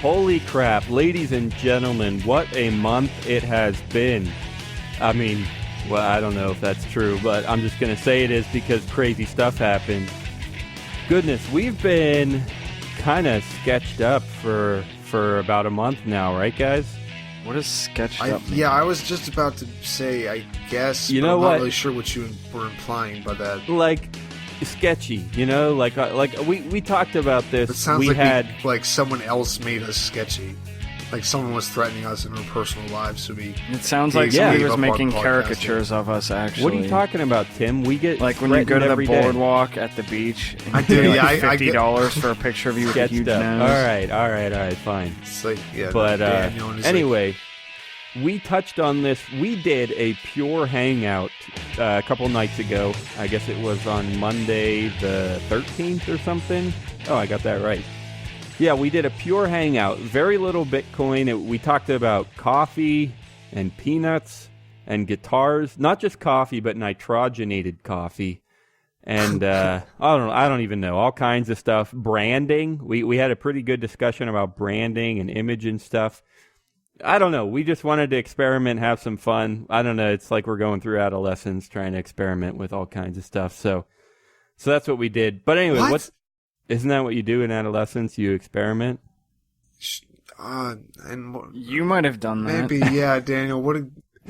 Holy crap, ladies and gentlemen, what a month it has been. I mean, well, I don't know if that's true, but I'm just going to say it is because crazy stuff happened. Goodness, we've been kind of sketched up for about a month now, right, guys? What does sketched up mean? Yeah, I was just about to say, I guess, you know I'm what? not really sure what you were implying by that. Like, sketchy, you know? Like we talked about this. It sounds like someone else made us sketchy. Like someone was threatening us in our personal lives to be. It sounds like somebody was making caricatures of us, actually. What are you talking about, Tim? We get like when you go to the boardwalk at the beach and I do, pay yeah, like $50 for a picture of you with a huge nose. All right, fine. It's like, yeah, but anyway, we touched on this. We did a pure hangout a couple nights ago. I guess it was on Monday the 13th or something. Oh, I got that right. Yeah, we did a pure hangout. Very little Bitcoin. We talked about coffee and peanuts and guitars. Not just coffee, but nitrogenated coffee. And I don't even know. All kinds of stuff. Branding. We had a pretty good discussion about branding and image and stuff. I don't know. We just wanted to experiment, have some fun. I don't know. It's like we're going through adolescence trying to experiment with all kinds of stuff. So that's what we did. But anyway, isn't that what you do in adolescence? You experiment? You might have done that. Maybe, yeah, Daniel. What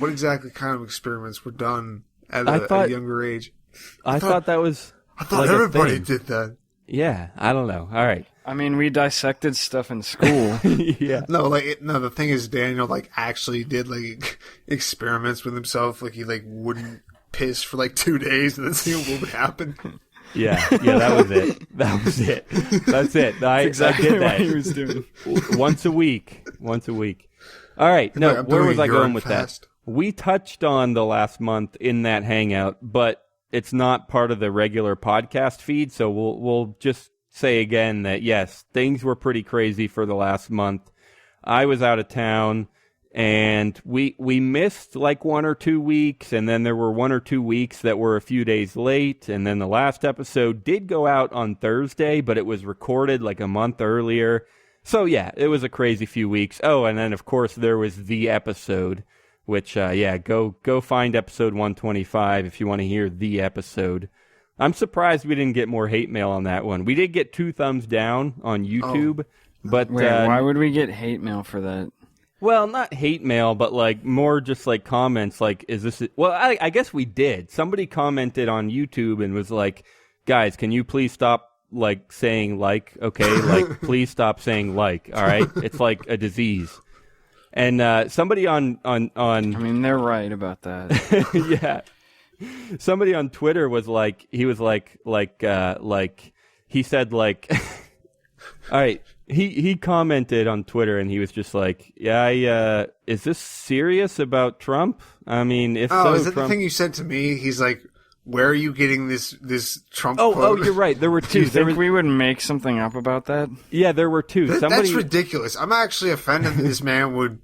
exactly kind of experiments were done at a younger age? I thought everybody did that. Yeah, I don't know. All right. I mean, we dissected stuff in school. Yeah. No, the thing is, Daniel actually did experiments with himself. Like he wouldn't piss for 2 days and then see what would happen. Yeah, that was it. That's it. I did that. What he was doing. Once a week. All right. No, where was I going with that? We touched on the last month in that hangout, but it's not part of the regular podcast feed, so we'll just say again that, yes, things were pretty crazy for the last month. I was out of town. And we missed 1 or 2 weeks, and then there were 1 or 2 weeks that were a few days late, and then the last episode did go out on Thursday, but it was recorded a month earlier. So yeah, it was a crazy few weeks. Oh, and then of course there was the episode, which go find episode 125 if you want to hear the episode. I'm surprised we didn't get more hate mail on that one. We did get 2 thumbs down on YouTube, but wait, why would we get hate mail for that? Well, not hate mail, but more just comments is this... Well, I guess we did. Somebody commented on YouTube and was like, guys, can you please stop saying okay? Please stop saying all right? It's like a disease. And somebody on I mean, they're right about that. Yeah. Somebody on Twitter was he said all right. He commented on Twitter and he was just is this serious about Trump? I mean, if so, is that Trump... the thing you said to me? He's like, where are you getting this Trump quote? Oh, you're right. There were 2. Do you think we would make something up about that? Yeah, there were 2. That's ridiculous. I'm actually offended that this man would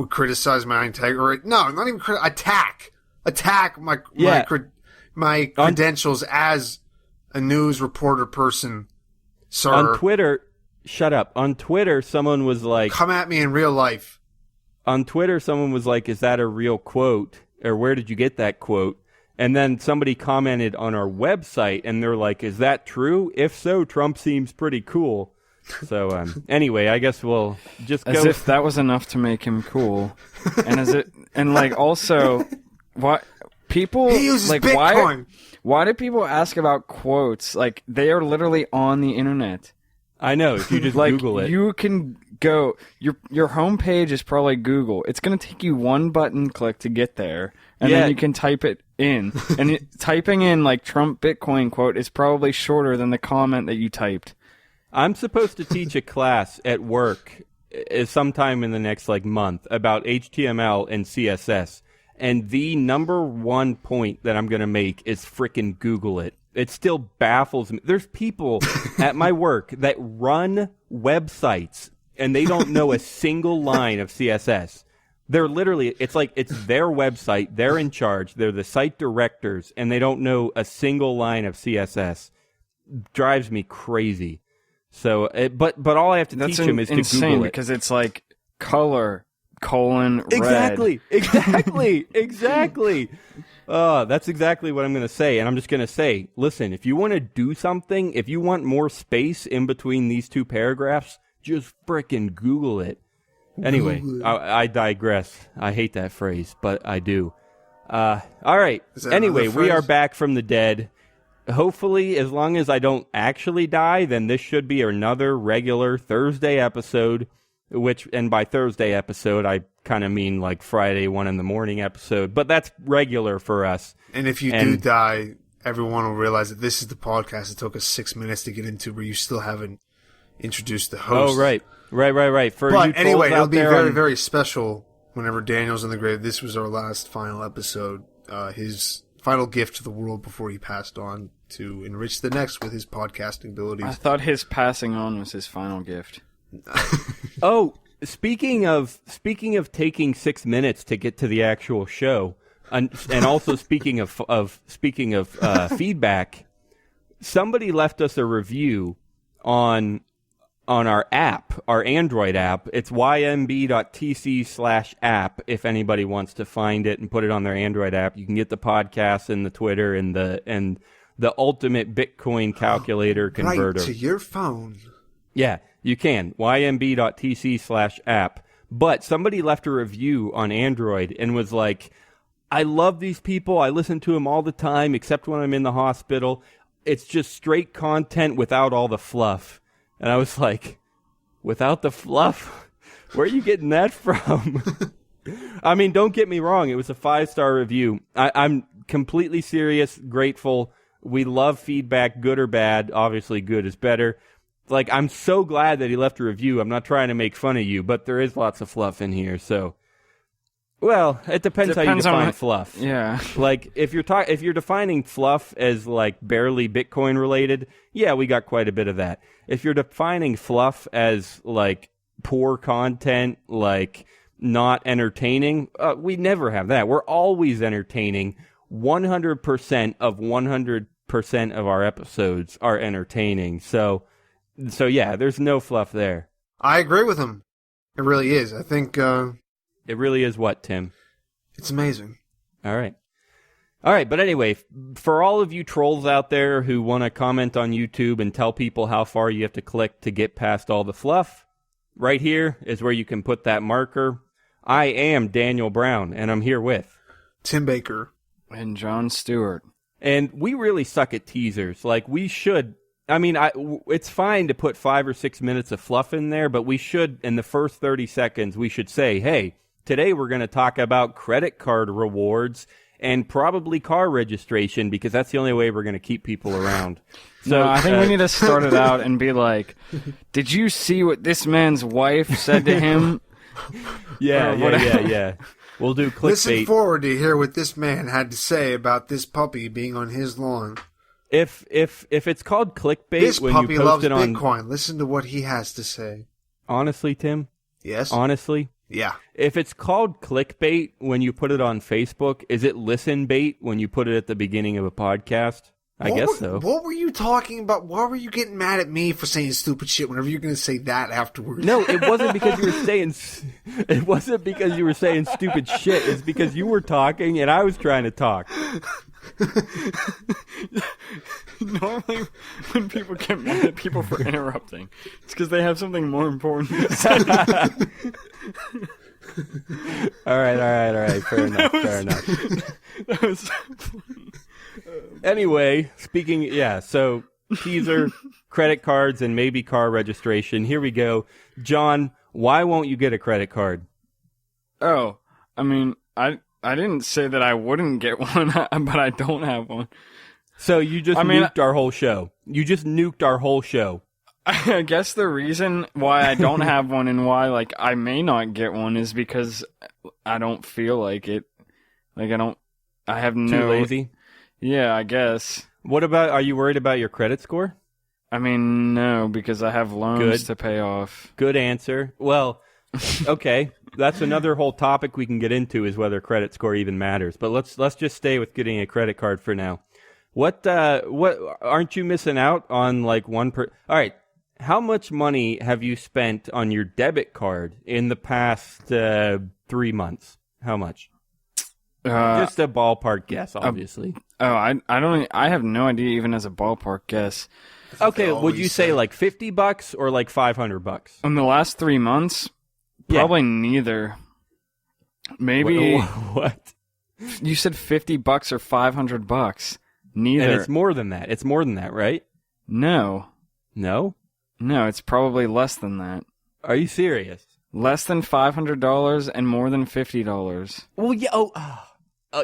criticize my integrity. No, not even attack my credentials as a news reporter person, sir. On Twitter... Shut up. On Twitter, someone was like... Come at me in real life. On Twitter, someone was like, is that a real quote? Or where did you get that quote? And then somebody commented on our website, and they're like, is that true? If so, Trump seems pretty cool. So, anyway, I guess we'll just go... As if that was enough to make him cool. And also, what... People... He uses Bitcoin! Why do people ask about quotes? They are literally on the internet. I know, if you just Google it. You can go, your homepage is probably Google. It's going to take you 1 button click to get there, and then you can type it in. And typing in, Trump Bitcoin quote is probably shorter than the comment that you typed. I'm supposed to teach a class at work sometime in the next, month about HTML and CSS. And the number 1 point that I'm going to make is frickin' Google it. It still baffles me. There's people at my work that run websites and they don't know a single line of CSS. They're literally, it's their website. They're in charge. They're the site directors and they don't know a single line of CSS. Drives me crazy. So, but all I have to teach him is to Google it. Because it's like color, red. Exactly. That's exactly what I'm going to say. And I'm just going to say, listen, if you want to do something, if you want more space in between these two paragraphs, just frickin' Google it. Anyway, I digress. I hate that phrase, but I do. All right. Anyway, we are back from the dead. Hopefully, as long as I don't actually die, then this should be another regular Thursday episode, and by Thursday episode, I kind of mean like Friday 1 a.m. episode, but that's regular for us. And if you do die, everyone will realize that this is the podcast that took us 6 minutes to get into, where you still haven't introduced the host. Oh, right. But anyway, it'll be very, very special whenever Daniel's in the grave. This was our last final episode, his final gift to the world before he passed on to enrich the next with his podcasting abilities. I thought his passing on was his final gift. Oh, speaking of taking 6 minutes to get to the actual show, and also speaking of feedback, somebody left us a review on our app, our Android app. It's ymb.tc/app. If anybody wants to find it and put it on their Android app, you can get the podcast and the Twitter and the ultimate Bitcoin calculator converter right to your phone. Yeah, you can. ymb.tc/app. But somebody left a review on Android and was like, I love these people. I listen to them all the time, except when I'm in the hospital. It's just straight content without all the fluff. And I was like, without the fluff? Where are you getting that from? I mean, don't get me wrong. It was a 5-star review. I'm completely serious, grateful. We love feedback, good or bad. Obviously, good is better. Like, I'm so glad that he left a review. I'm not trying to make fun of you, but there is lots of fluff in here. So, well, it depends how you define fluff. Yeah. Like, if you're defining fluff as like barely Bitcoin related, yeah, we got quite a bit of that. If you're defining fluff as like poor content, like not entertaining, we never have that. We're always entertaining. 100% of 100% of our episodes are entertaining. So yeah, there's no fluff there. I agree with him. It really is. I think it really is what, Tim? It's amazing. All right, but anyway, for all of you trolls out there who want to comment on YouTube and tell people how far you have to click to get past all the fluff, right here is where you can put that marker. I am Daniel Brown, and I'm here with Tim Baker and John Stewart. And we really suck at teasers. Like, we should... I mean, it's fine to put 5 or 6 minutes of fluff in there, but we should, in the first 30 seconds, we should say, hey, today we're going to talk about credit card rewards and probably car registration, because that's the only way we're going to keep people around. So I think we need to start it out and be like, did you see what this man's wife said to him? Yeah. We'll do clickbait. Listen forward to hear what this man had to say about this puppy being on his lawn. If it's called clickbait, this when puppy you post loves it on Bitcoin. Listen to what he has to say. Honestly, Tim? Yes. Honestly? Yeah. If it's called clickbait when you put it on Facebook, is it listen bait when you put it at the beginning of a podcast? I guess so. What were you talking about? Why were you getting mad at me for saying stupid shit whenever you're going to say that afterwards? No, it wasn't because you were saying. It wasn't because you were saying stupid shit. It's because you were talking and I was trying to talk. Normally, when people get mad at people for interrupting, it's because they have something more important to say. All right. Fair enough. That was so funny. Anyway, so teaser, credit cards, and maybe car registration. Here we go. John, why won't you get a credit card? Oh, I mean, I didn't say that I wouldn't get one, but I don't have one. So you just nuked our whole show. You just nuked our whole show. I guess the reason why I don't have one and why I may not get one is because I don't feel like it. I have no... Too lazy? Yeah, I guess. What about, are you worried about your credit score? I mean, no, because I have loans to pay off. Good answer. Well, okay. That's another whole topic we can get into, is whether credit score even matters. But let's just stay with getting a credit card for now. What aren't you missing out on one All right. how much money have you spent on your debit card in the past 3 months? How much? Just a ballpark guess, obviously. I have no idea even as a ballpark guess. Okay, would you say like $50 or like $500? In the last 3 months, probably neither. Maybe what? You said $50 or $500. Neither. And it's more than that. It's more than that, right? No. No? No, it's probably less than that. Are you serious? Less than $500 and more than $50. Well, yeah.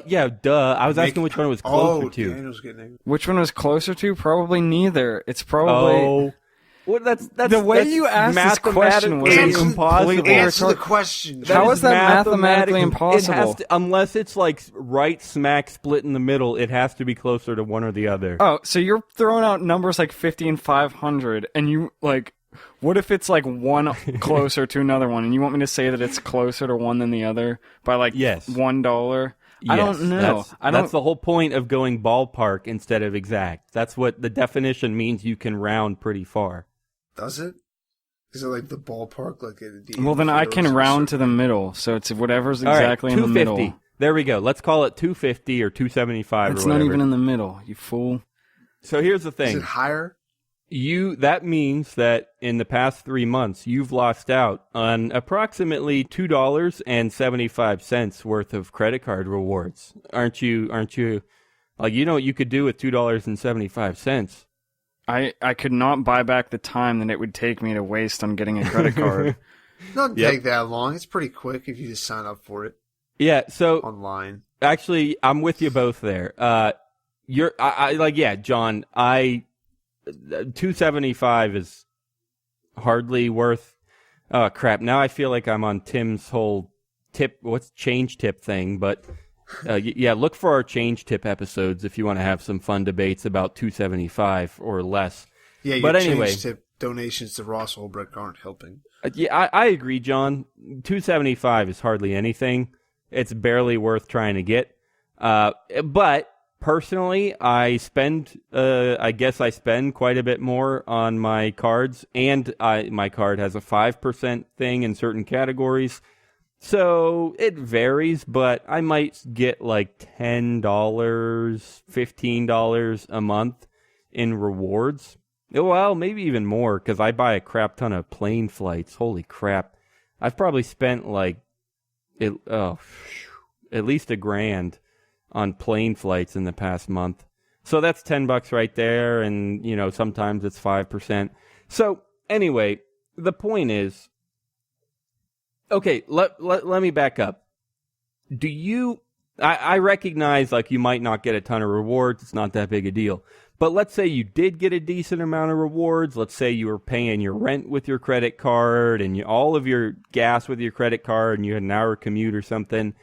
Yeah, duh. I was asking which one it was closer to. Which one was closer to? Probably neither. It's probably. Well, that's the way you asked this question was impossible. Answer the question. How is that mathematically impossible? It has to, unless it's like right smack split in the middle, it has to be closer to one or the other. Oh, so you're throwing out numbers like 50 and 500, and you like. What if it's like one closer to another one, and you want me to say that it's closer to one than the other by like $1? Yes, I don't know. That's the whole point of going ballpark instead of exact. That's what the definition means. You can round pretty far. Does it? Is it like the ballpark? Well, then I can round to the middle, so it's whatever's exactly in the middle. There we go. Let's call it 250 or 275 It's or whatever. Not even in the middle, you fool. So here's the thing. Is it higher? That means that in the past 3 months, you've lost out on approximately $2.75 worth of credit card rewards. Aren't you? Like, you know what you could do with $2.75? I could not buy back the time that it would take me to waste on getting a credit card. It doesn't take that long. It's pretty quick if you just sign up for it. Yeah. So online. Actually, I'm with you both there. John. $2.75 is hardly worth. Oh crap! Now I feel like I'm on Tim's whole change tip thing. But look for our change tip episodes if you want to have some fun debates about $2.75 or less. Yeah, but anyway, change tip donations to Ross Ulbricht aren't helping. I agree, John. $2.75 is hardly anything. It's barely worth trying to get. But personally, I spend quite a bit more on my cards, and my card has a 5% thing in certain categories. So it varies, but I might get like $10, $15 a month in rewards. Well, maybe even more, because I buy a crap ton of plane flights. Holy crap. I've probably spent like at least $1,000 on plane flights in the past month. So that's $10 right there, and sometimes it's 5%. So anyway, the point is, okay, let me back up. I recognize like you might not get a ton of rewards, it's not that big a deal. But let's say you did get a decent amount of rewards. Let's say you were paying your rent with your credit card and all of your gas with your credit card, and you had an hour commute or something.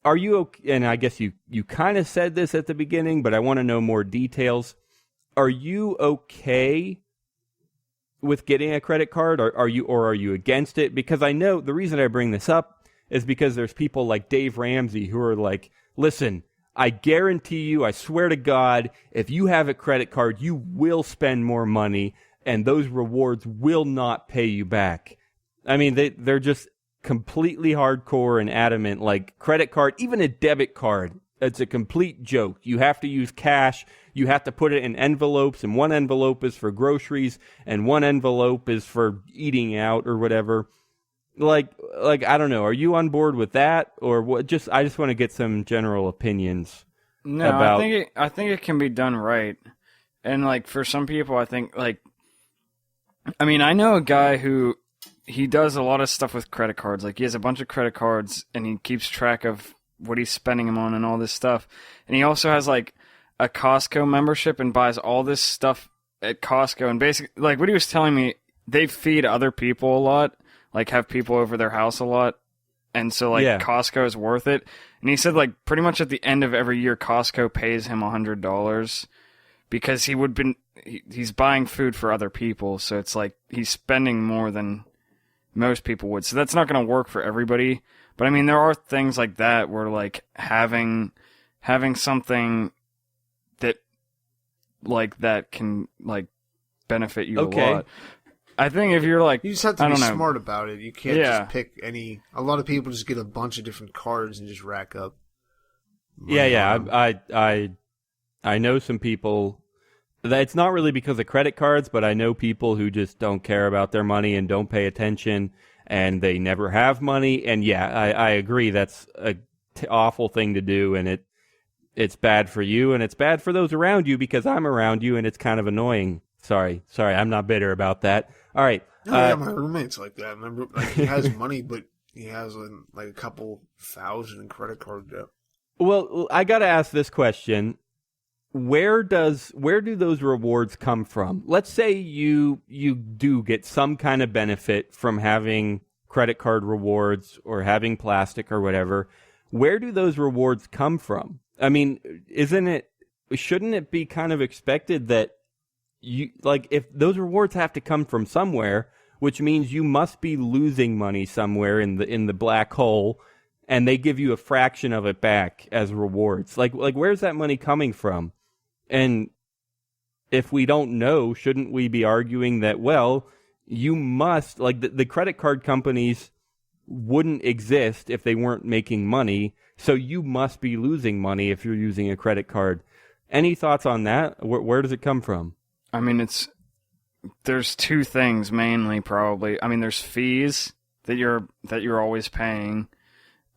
Are you okay? And I guess you kind of said this at the beginning, but I want to know more details. Are you okay with getting a credit card? Or are you against it? Because I know the reason I bring this up is because there's people like Dave Ramsey who are like, listen, I guarantee you, I swear to God, if you have a credit card, you will spend more money, and those rewards will not pay you back. I mean, they're just completely hardcore and adamant, like credit card, even a debit card, it's a complete joke. You have to use cash. You have to put it in envelopes, and one envelope is for groceries, and one envelope is for eating out or whatever. Like I don't know. Are you on board with that, or what? I just want to get some general opinions. No, about... I think it can be done right, and like for some people, I think I know a guy who he does a lot of stuff with credit cards. Like he has a bunch of credit cards, and he keeps track of what he's spending them on and all this stuff. And he also has like a Costco membership and buys all this stuff at Costco. And basically, like what he was telling me, they feed other people a lot. Like have people over their house a lot, and so Costco is worth it. And he said like pretty much at the end of every year, Costco pays him $100 because he's buying food for other people. So it's like he's spending more than most people would. So that's not going to work for everybody. But I mean, there are things like that where like having something that can like benefit you a lot. I think if you're like, you just have to be smart about it. You can't just pick any. A lot of people just get a bunch of different cards and just rack up. I know some people. It's not really because of credit cards, but I know people who just don't care about their money and don't pay attention, and they never have money. And I agree that's a awful thing to do, and it's bad for you, and it's bad for those around you because I'm around you, and it's kind of annoying. Sorry, I'm not bitter about that. All right. My roommate's like that. Remember, he has money, but he has like a couple thousand in credit card debt. Well, I got to ask this question. Where do those rewards come from? Let's say you do get some kind of benefit from having credit card rewards or having plastic or whatever. Where do those rewards come from? I mean, shouldn't it be kind of expected that if those rewards have to come from somewhere, which means you must be losing money somewhere in the black hole, and they give you a fraction of it back as rewards. Like where's that money coming from? And if we don't know, shouldn't we be arguing that, well, you must, the credit card companies wouldn't exist if they weren't making money, so you must be losing money if you're using a credit card. Any thoughts on that? Where does it come from? I mean, there's two things mainly, probably. I mean, there's fees that you're always paying,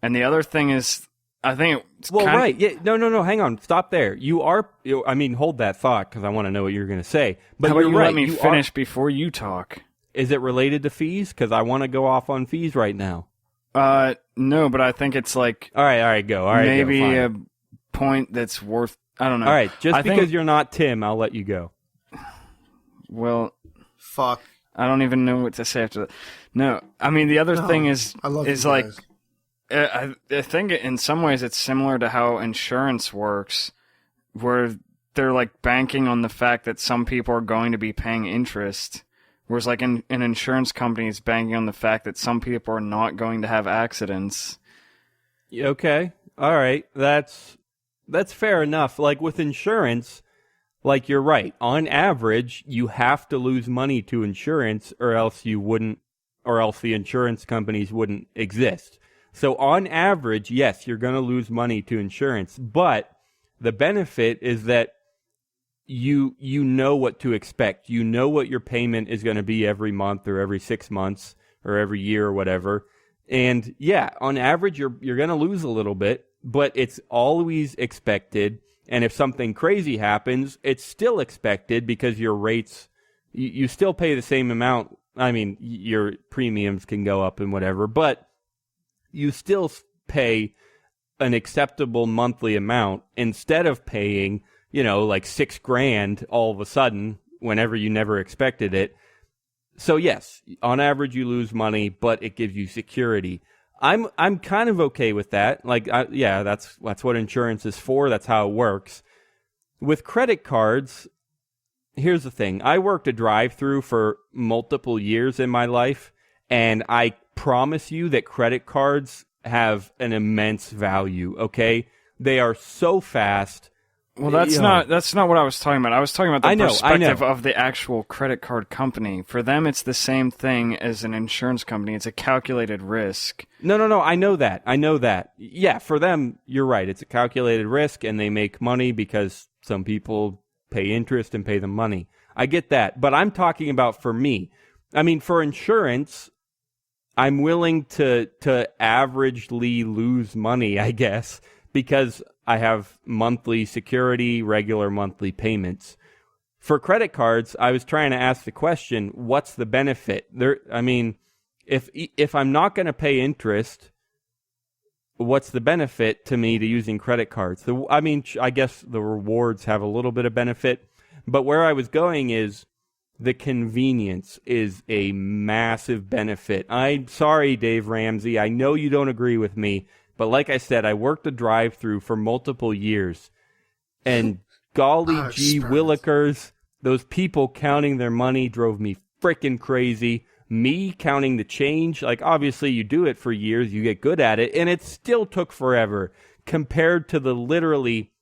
and the other thing is, I think it's right. Yeah. No. Hang on. Stop there. Hold that thought because I want to know what you're going to say. But how about you let me finish before you talk? Is it related to fees? Because I want to go off on fees right now. No, but I think it's like... All right, go. All right, maybe go, a point that's worth... I don't know. All right, because you're not Tim, I'll let you go. Well... Fuck. I don't even know what to say after that. No, I mean, the other thing is like... I think in some ways it's similar to how insurance works, where they're like banking on the fact that some people are going to be paying interest, whereas like an insurance company is banking on the fact that some people are not going to have accidents. Okay, all right, that's fair enough. Like with insurance, like you're right. On average, you have to lose money to insurance, or else the insurance companies wouldn't exist. So on average, yes, you're going to lose money to insurance, but the benefit is that you know what to expect. You know what your payment is going to be every month or every 6 months or every year or whatever. And yeah, on average, you're going to lose a little bit, but it's always expected. And if something crazy happens, it's still expected because your rates, you still pay the same amount. I mean, your premiums can go up and whatever, but you still pay an acceptable monthly amount instead of paying, like $6,000 all of a sudden whenever you never expected it. So yes, on average you lose money, but it gives you security. I'm kind of okay with that. That's what insurance is for. That's how it works. With credit cards, here's the thing. I worked a drive-through for multiple years in my life, and I promise you that credit cards have an immense value, okay? They are so fast. Well, that's not what I was talking about. I was talking about the perspective of the actual credit card company. For them, it's the same thing as an insurance company. It's a calculated risk. No. I know that. Yeah, for them, you're right. It's a calculated risk, and they make money because some people pay interest and pay them money. I get that. But I'm talking about for me. I mean, for insurance, I'm willing to averagely lose money, I guess, because I have monthly security, regular monthly payments. For credit cards, I was trying to ask the question, what's the benefit? If I'm not going to pay interest, what's the benefit to me to using credit cards? I guess the rewards have a little bit of benefit, but where I was going is the convenience is a massive benefit. I'm sorry, Dave Ramsey. I know you don't agree with me, but like I said, I worked a drive-through for multiple years, and golly gee willikers, those people counting their money drove me freaking crazy. Me counting the change, obviously you do it for years, you get good at it, and it still took forever compared to the literally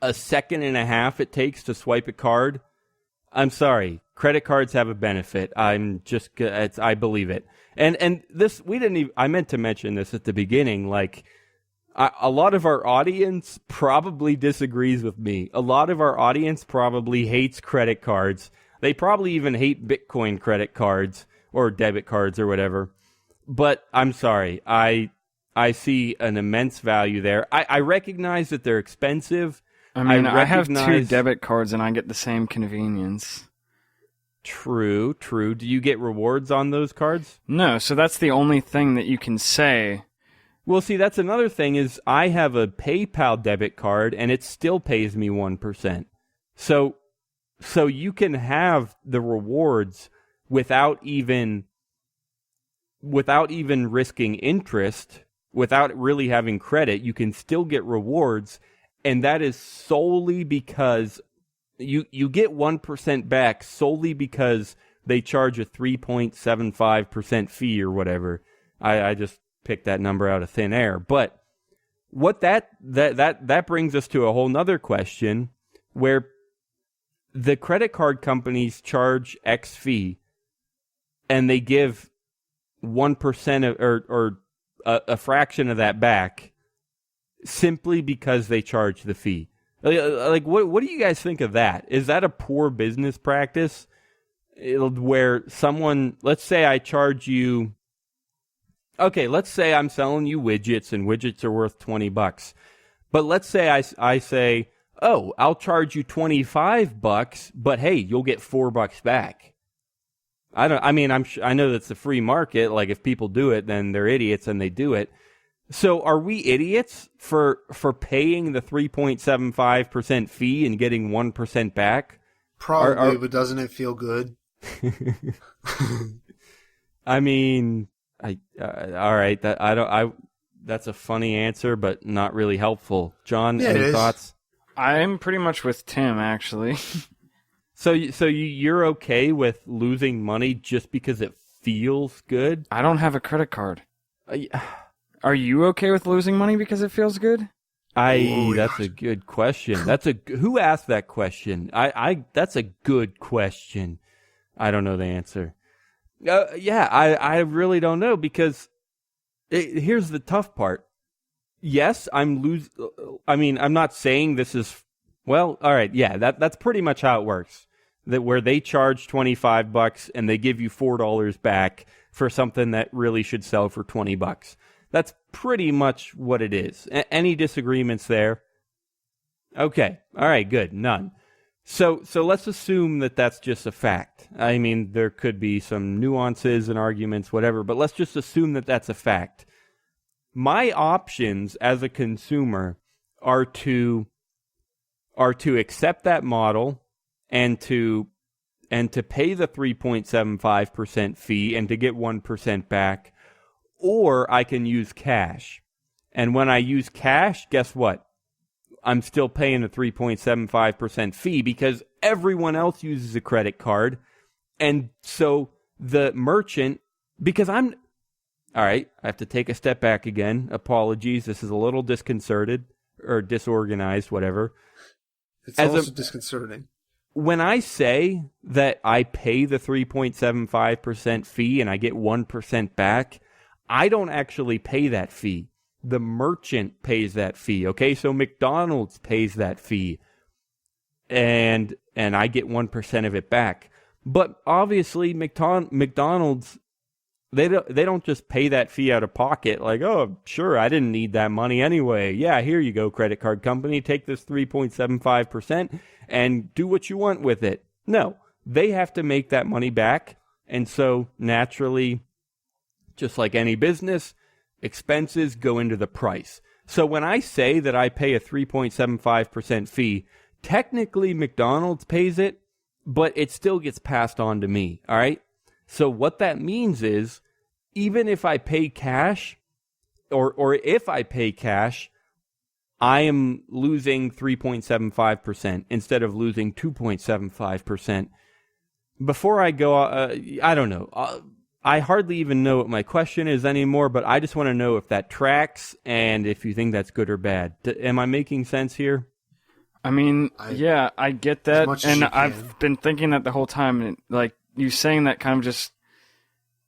a second and a half it takes to swipe a card. I'm sorry. Credit cards have a benefit. I believe it. And this, I meant to mention this at the beginning, like, a lot of our audience probably disagrees with me. A lot of our audience probably hates credit cards. They probably even hate Bitcoin credit cards or debit cards or whatever. But I'm sorry. I see an immense value there. I recognize that they're expensive. I mean, I have 2 debit cards and I get the same convenience. True. Do you get rewards on those cards? No, so that's the only thing that you can say. Well, see, that's another thing is I have a PayPal debit card and it still pays me 1%. So you can have the rewards without even risking interest, without really having credit. You can still get rewards, and that is solely because you get 1% back solely because they charge a 3.75% fee or whatever. I just picked that number out of thin air. But what that brings us to a whole nother question where the credit card companies charge X fee and they give 1% or a fraction of that back simply because they charge the fee. Like what do you guys think of that? Is that a poor business practice where someone, let's say I charge you, okay, let's say I'm selling you widgets and widgets are worth $20. But let's say I say, oh, I'll charge you $25, but hey, you'll get $4 back. I know that's the free market. Like if people do it, then they're idiots and they do it. So are we idiots for paying the 3.75% fee and getting 1% back? Probably, but doesn't it feel good? I mean, all right. That's a funny answer, but not really helpful. John, any thoughts? I'm pretty much with Tim, actually. So you're okay with losing money just because it feels good? I don't have a credit card. Are you okay with losing money because it feels good? That's a good question. Who asked that question? That's a good question. I don't know the answer. I really don't know because here's the tough part. Yes, I'm not saying this is, well, all right. Yeah, that's pretty much how it works. That where they charge $25 and they give you $4 back for something that really should sell for $20. That's pretty much what it is. Any disagreements there? Okay. All right, good. None. So let's assume that that's just a fact. I mean, there could be some nuances and arguments, whatever, but let's just assume that that's a fact. My options as a consumer are to accept that model and to pay the 3.75% fee and to get 1% back, or I can use cash. And when I use cash, guess what? I'm still paying the 3.75% fee because everyone else uses a credit card. And so the merchant, all right, I have to take a step back again. Apologies. This is a little disconcerted or disorganized, whatever. It's also disconcerting. When I say that I pay the 3.75% fee and I get 1% back, I don't actually pay that fee. The merchant pays that fee, okay? So McDonald's pays that fee, and I get 1% of it back. But obviously, McDonald's, they don't just pay that fee out of pocket, like, oh, sure, I didn't need that money anyway. Yeah, here you go, credit card company, take this 3.75% and do what you want with it. No, they have to make that money back, and so naturally, just like any business, expenses go into the price. So when I say that I pay a 3.75% fee, technically McDonald's pays it, but it still gets passed on to me, all right? So what that means is, even if I pay cash, or if I pay cash, I am losing 3.75% instead of losing 2.75%. Before I go, I don't know. I hardly even know what my question is anymore, but I just want to know if that tracks and if you think that's good or bad. Am I making sense here? I mean, I get that, and I've been thinking that the whole time. And like you saying that kind of just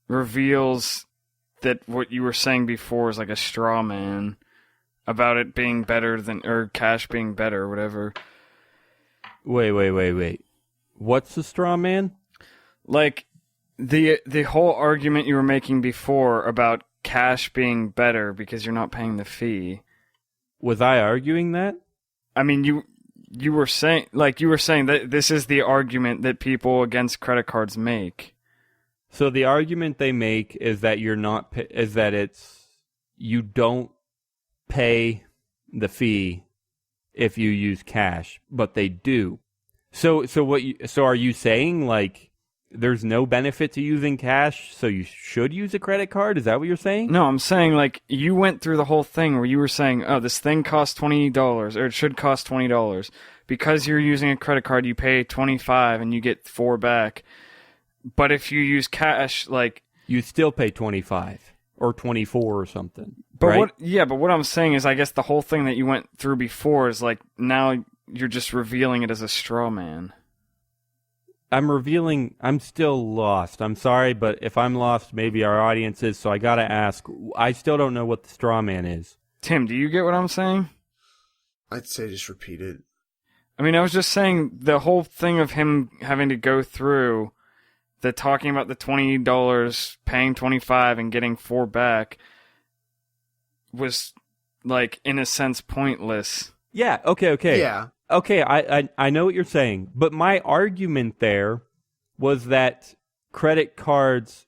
reveals that what you were saying before is like a straw man about it being better than, or cash being better or whatever. Wait. What's the straw man? Like the whole argument you were making before about cash being better because you're not paying the fee. Was I arguing that? I mean, you were saying that this is the argument that people against credit cards make. So the argument they make is that you don't pay the fee if you use cash, but they do. So are you saying like there's no benefit to using cash, so you should use a credit card? Is that what you're saying? No, I'm saying like you went through the whole thing where you were saying, oh, this thing costs $20 or it should cost $20. Because you're using a credit card, you pay $25 and you get $4 back. But if you use cash, like you still pay $25 or $24 or something. But right? But what I'm saying is I guess the whole thing that you went through before is like now you're just revealing it as a straw man. I'm still lost. I'm sorry, but if I'm lost, maybe our audience is, so I gotta ask. I still don't know what the straw man is. Tim, do you get what I'm saying? I'd say just repeat it. I mean, I was just saying the whole thing of him having to go through the talking about the $20, paying $25 and getting $4 back was, like, in a sense, pointless. Yeah, okay. Yeah. Okay, I know what you're saying, but my argument there was that credit cards,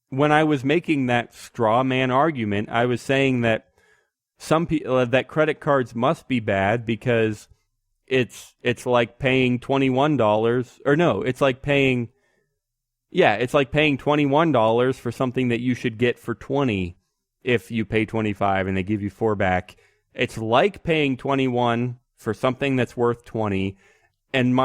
when I was making that straw man argument, I was saying that some people that credit cards must be bad because it's like paying $21, or no, it's like paying $21 for something that you should get for $20 if you pay $25 and they give you $4 back. It's like paying $21 for something that's worth $20. And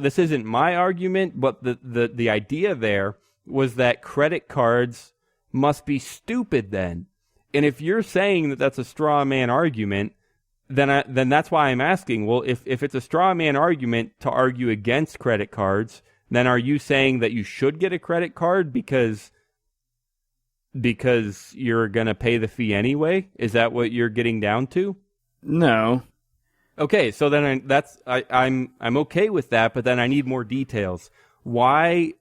this isn't my argument, but the idea there was that credit cards must be stupid then. And if you're saying that that's a straw man argument, then that's why I'm asking, well, if it's a straw man argument to argue against credit cards, then are you saying that you should get a credit card because you're going to pay the fee anyway? Is that what you're getting down to? No. Okay, so then I'm okay with that, but then I need more details. Why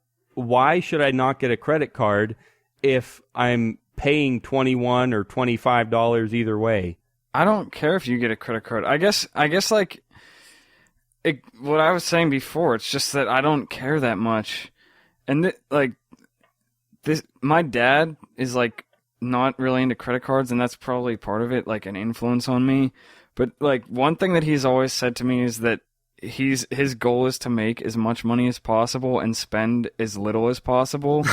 should I not get a credit card if I'm paying $21 or $25 either way? I don't care if you get a credit card. I guess like what I was saying before, it's just that I don't care that much. And my dad is like not really into credit cards, and that's probably part of it, like an influence on me. But like one thing that he's always said to me is that his goal is to make as much money as possible and spend as little as possible.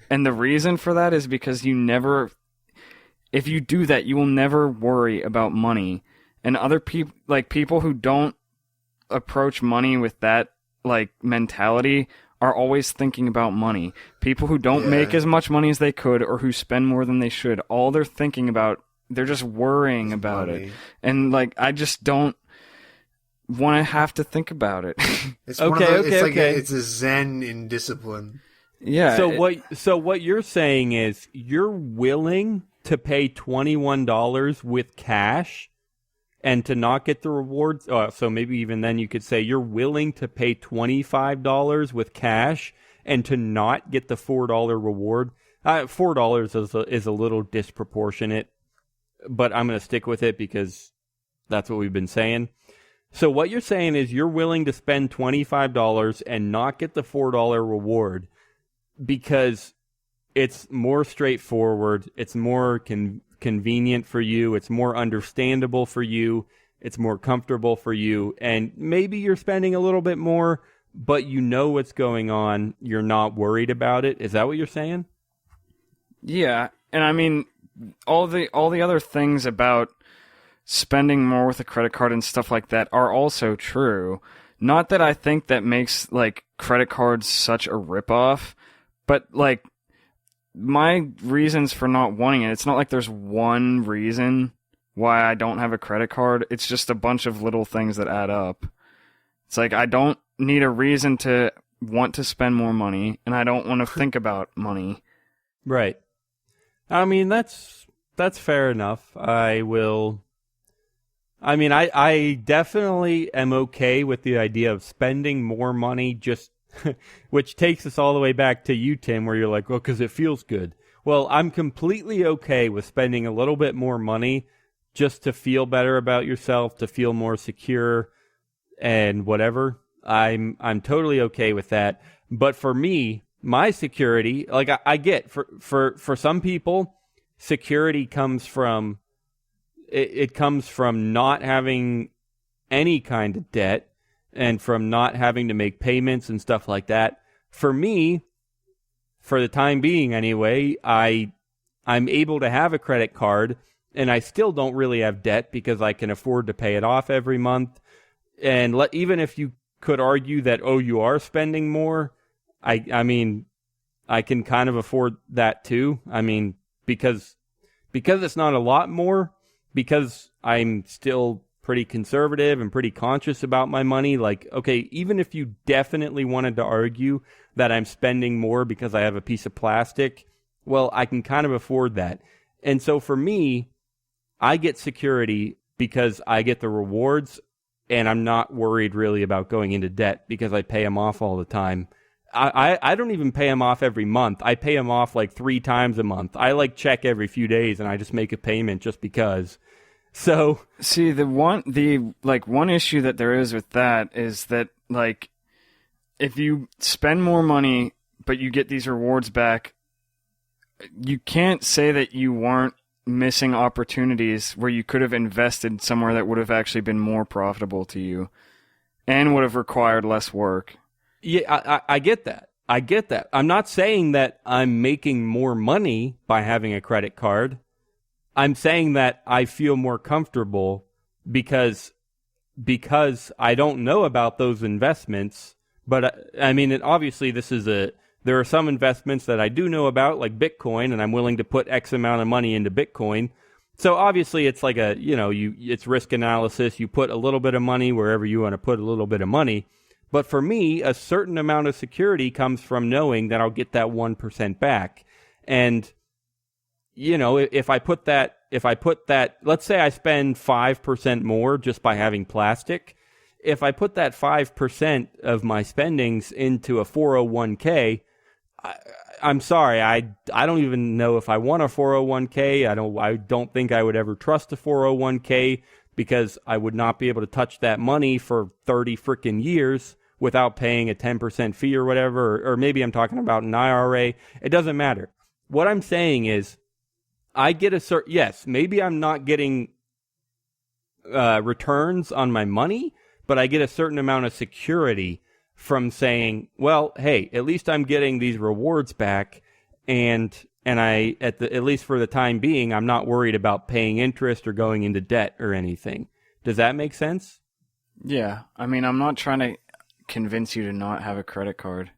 And the reason for that is because if you do that, you will never worry about money. And other people, like people who don't approach money with that like mentality, are always thinking about money. People who don't make as much money as they could or who spend more than they should, all they're thinking about, they're just worrying about it. And like I just don't want to have to think about it. It's it's a zen in discipline. Yeah. So what you're saying is you're willing to pay $21 with cash and to not get the rewards. So maybe even then you could say you're willing to pay $25 with cash and to not get the $4 reward. $4 is a little disproportionate, but I'm going to stick with it because that's what we've been saying. So what you're saying is you're willing to spend $25 and not get the $4 reward because it's more straightforward, it's more convenient for you, it's more understandable for you, it's more comfortable for you, and maybe you're spending a little bit more, but you know what's going on, you're not worried about it. Is that what you're saying? Yeah, and I mean, all the other things about spending more with a credit card and stuff like that are also true. Not that I think that makes like credit cards such a ripoff, but like my reasons for not wanting it, it's not like there's one reason why I don't have a credit card. It's just a bunch of little things that add up. It's like I don't need a reason to want to spend more money, and I don't want to think about money. Right. I mean, that's fair enough. I definitely am okay with the idea of spending more money, just which takes us all the way back to you, Tim, where you're like, well, because it feels good. Well, I'm completely okay with spending a little bit more money just to feel better about yourself, to feel more secure and whatever. I'm totally okay with that. But for me, my security, like I get for some people, security comes from it comes from not having any kind of debt and from not having to make payments and stuff like that. For me, for the time being anyway, I'm able to have a credit card and I still don't really have debt because I can afford to pay it off every month. And even if you could argue that, oh, you are spending more, I mean, I can kind of afford that too. I mean, because it's not a lot more, because I'm still pretty conservative and pretty conscious about my money. Like, okay, even if you definitely wanted to argue that I'm spending more because I have a piece of plastic, well, I can kind of afford that. And so for me, I get security because I get the rewards and I'm not worried really about going into debt because I pay them off all the time. I don't even pay them off every month. I pay them off like 3 times a month. I like check every few days and I just make a payment just because. So see, the one issue that there is with that is that, like, if you spend more money but you get these rewards back, you can't say that you weren't missing opportunities where you could have invested somewhere that would have actually been more profitable to you and would have required less work. Yeah, I get that. I get that. I'm not saying that I'm making more money by having a credit card. I'm saying that I feel more comfortable because I don't know about those investments. But I mean, obviously there are some investments that I do know about, like Bitcoin, and I'm willing to put X amount of money into Bitcoin. So obviously it's like it's risk analysis. You put a little bit of money wherever you want to put a little bit of money. But for me, a certain amount of security comes from knowing that I'll get that 1% back. And, if I put that, let's say I spend 5% more just by having plastic. If I put that 5% of my spendings into a 401k, I'm sorry, I don't even know if I want a 401k. I don't think I would ever trust a 401k because I would not be able to touch that money for 30 freaking years without paying a 10% fee or whatever, or maybe I'm talking about an IRA. It doesn't matter. What I'm saying is I get yes, maybe I'm not getting returns on my money, but I get a certain amount of security from saying, well, hey, at least I'm getting these rewards back, and I at least for the time being, I'm not worried about paying interest or going into debt or anything. Does that make sense? Yeah, I mean, I'm not trying to convince you to not have a credit card.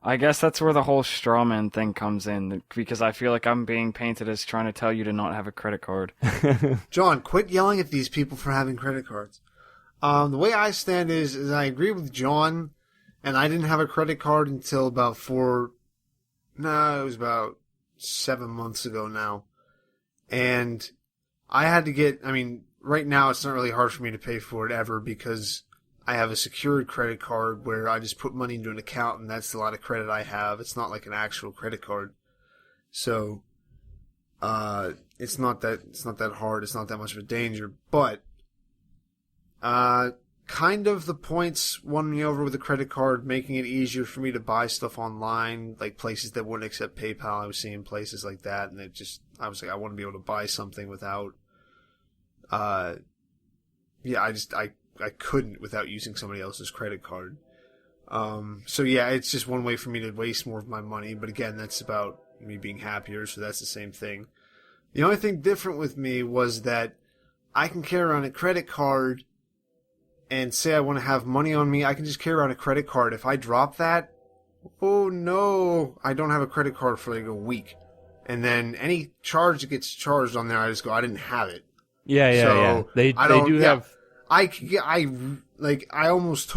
I guess that's where the whole straw man thing comes in, because I feel like I'm being painted as trying to tell you to not have a credit card. John, quit yelling at these people for having credit cards. The way I stand is I agree with John, and I didn't have a credit card until about 7 months ago now. And I had to right now it's not really hard for me to pay for it ever because I have a secured credit card where I just put money into an account and that's a lot of credit I have. It's not like an actual credit card. So, it's not that hard. It's not that much of a danger, but kind of the points won me over with a credit card, making it easier for me to buy stuff online, like places that wouldn't accept PayPal. I was seeing places like that, and I was like, I want to be able to buy something without, I couldn't without using somebody else's credit card. So yeah, it's just one way for me to waste more of my money, but again, that's about me being happier, so that's the same thing. The only thing different with me was that I can carry around a credit card and say I want to have money on me, I can just carry around a credit card. If I drop that, oh no, I don't have a credit card for like a week. And then any charge that gets charged on there, I just go, I didn't have it. Yeah. They do have. I almost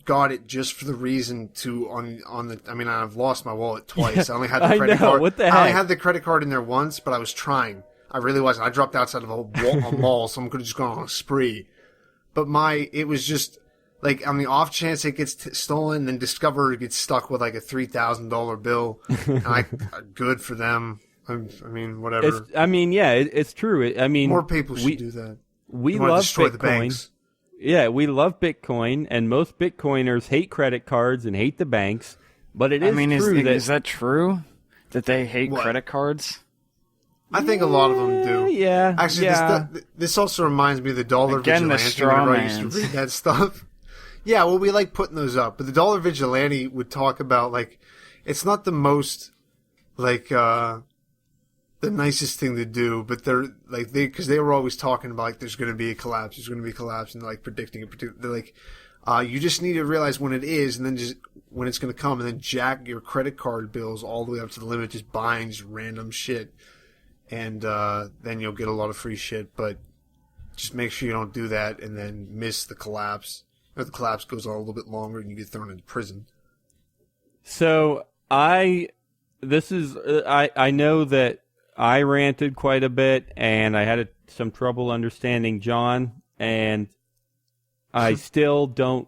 got it just for the reason to I mean, I've lost my wallet twice. I only had the credit card. What the heck? I only had the credit card in there once, but I was trying. I really was. I dropped outside of a mall. Someone could have just gone on a spree. But it was just like on the off chance it gets stolen, then Discover gets stuck with like a $3,000 bill. And good for them. I mean, whatever. It's true. More people should do that. We love Bitcoin. Yeah, we love Bitcoin, and most Bitcoiners hate credit cards and hate the banks. But it is true is that true? That they hate credit cards? I think a lot of them do. Yeah. Actually, this also reminds me of the Dollar Vigilante. Whenever I used to read that stuff. Yeah, well, we like putting those up. But the Dollar Vigilante would talk about, like, it's not the most, like, the nicest thing to do, but because they were always talking about, like, there's going to be a collapse, and like predicting it. They're like, you just need to realize when it is, and then just when it's going to come, and then jack your credit card bills all the way up to the limit, just buying just random shit, and then you'll get a lot of free shit. But just make sure you don't do that, and then miss the collapse. Or the collapse goes on a little bit longer, and you get thrown into prison. So I know that I ranted quite a bit, and I had some trouble understanding John, and I still don't,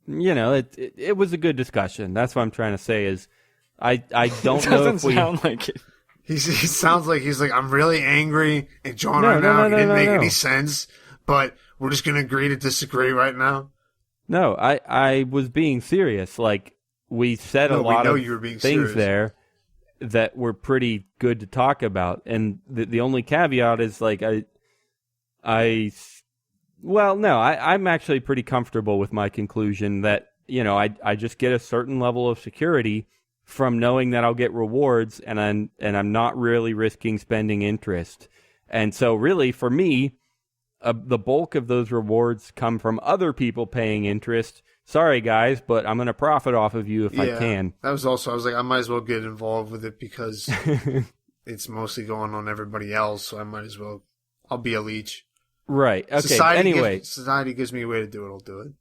it was a good discussion. That's what I'm trying to say is I don't know if we... sound like it. He sounds like he's like, I'm really angry, and John it didn't make any sense, but we're just going to agree to disagree right now. No, I was being serious. Like, we said a lot of things there that were pretty good to talk about. And the only caveat is, like, I'm actually pretty comfortable with my conclusion that, I just get a certain level of security from knowing that I'll get rewards, and I'm not really risking spending interest. And so really, for me, the bulk of those rewards come from other people paying interest. Sorry, guys, but I'm going to profit off of you if I can. That was also, I was like, I might as well get involved with it because it's mostly going on everybody else, so I might as well. I'll be a leech. Right. Okay. Society gives me a way to do it, I'll do it.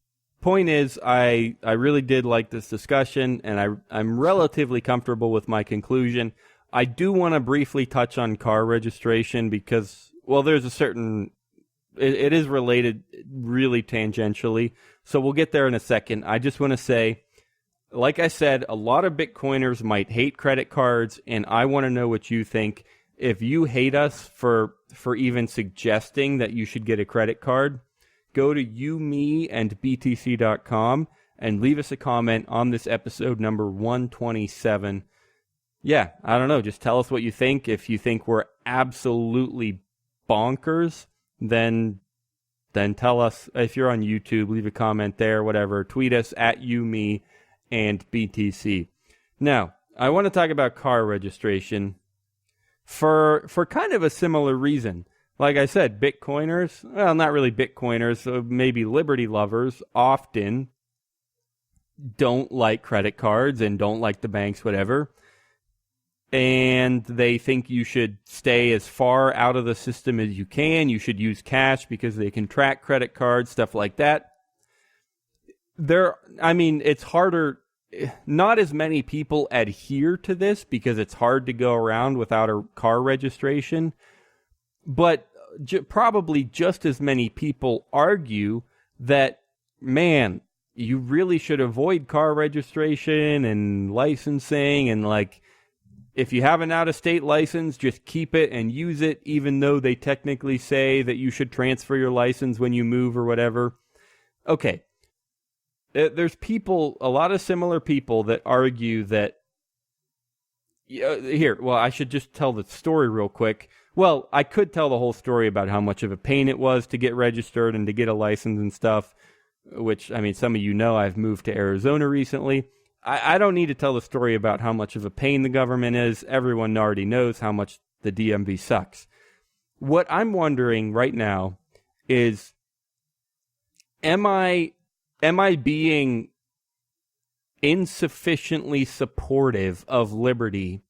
Point is, I really did like this discussion, and I'm relatively comfortable with my conclusion. I do want to briefly touch on car registration because, well, there's a certain... It is related really tangentially, so we'll get there in a second. I just want to say, like I said, a lot of Bitcoiners might hate credit cards, and I want to know what you think. If you hate us for even suggesting that you should get a credit card, go to youmeandbtc.com and leave us a comment on this episode number 127. Yeah, I don't know. Just tell us what you think. If you think we're absolutely bonkers, then tell us. If you're on YouTube, leave a comment there, whatever. Tweet us at youmeandbtc. Now, I want to talk about car registration for kind of a similar reason. Like I said, Bitcoiners, well, not really Bitcoiners, so maybe Liberty lovers often don't like credit cards and don't like the banks, whatever. And they think you should stay as far out of the system as you can. You should use cash because they can track credit cards, stuff like that. It's harder. Not as many people adhere to this because it's hard to go around without a car registration. But probably just as many people argue that, man, you really should avoid car registration and licensing, and like, if you have an out-of-state license, just keep it and use it, even though they technically say that you should transfer your license when you move or whatever. Okay. There's a lot of similar people that argue that... I should just tell the story real quick. Well, I could tell the whole story about how much of a pain it was to get registered and to get a license and stuff, which, some of you know I've moved to Arizona recently. I don't need to tell the story about how much of a pain the government is. Everyone already knows how much the DMV sucks. What I'm wondering right now is, am I being insufficiently supportive of liberty